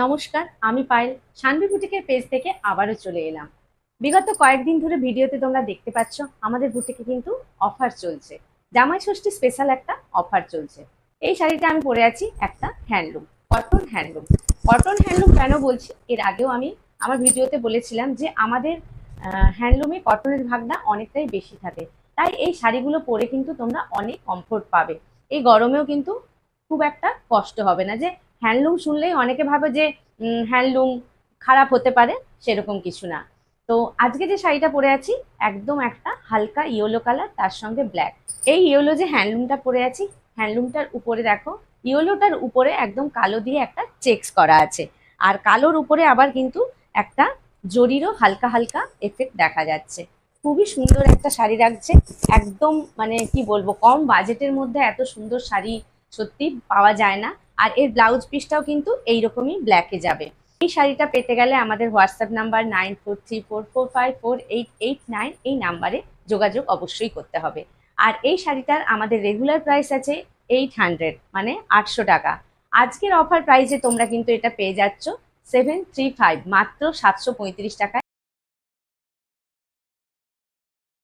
নমস্কার, আমি পায়েল। শানভি বুটিকের পেজ থেকে আবারও চলে এলাম। বিগত কয়েকদিন ধরে ভিডিওতে তোমরা দেখতে পাচ্ছ আমাদের বুটিকে কিন্তু অফার চলছে। জামাই ষষ্ঠী স্পেশাল একটা অফার চলছে। এই শাড়িটা আমি পরে আছি একটা handloom, cotton handloom. Cotton handloom কেন বলছি, এর আগেও আমি আমার ভিডিওতে বলেছিলাম যে আমাদের হ্যান্ডলুমে কটনের ভাগটা অনেকটাই বেশি থাকে। তাই এই শাড়িগুলো পরে কিন্তু তোমরা অনেক কমফোর্ট পাবে। এই গরমেও কিন্তু খুব একটা কষ্ট হবে না। যে হ্যান্ডলুম শুনলেই অনেকে ভাবে যে হ্যান্ডলুম খারাপ হতে পারে, সেরকম কিছু না। তো আজকে যে শাড়িটা পরে আছি একদম একটা হালকা ইয়েলো কালার, তার সঙ্গে ব্ল্যাক। এই ইয়েলো যে হ্যান্ডলুমটা পরে আছি, হ্যান্ডলুমটার উপরে দেখো ইয়েলোটার উপরে একদম কালো দিয়ে একটা চেকস করা আছে। আর কালোর উপরে আবার কিন্তু একটা জরিরও হালকা হালকা এফেক্ট দেখা যাচ্ছে। খুবই সুন্দর একটা শাড়ি লাগছে। একদম মানে কি বলবো, কম বাজেটের মধ্যে এত সুন্দর শাড়ি সত্যি পাওয়া যায় না। আর এর ব্লাউজ পিসটাও কিন্তু এইরকমই ব্ল্যাকে যাবে। এই শাড়িটা পেতে গেলে আমাদের হোয়াটসঅ্যাপ নাম্বার 9434454889 এই নাম্বারে যোগাযোগ অবশ্যই করতে হবে। আর এই শাড়িটার আমাদের রেগুলার প্রাইস আছে 800, মানে 800 টাকা। আজকের অফার প্রাইসে তোমরা কিন্তু এটা পেয়ে যাচ্ছ 735, মাত্র 735 টাকায়।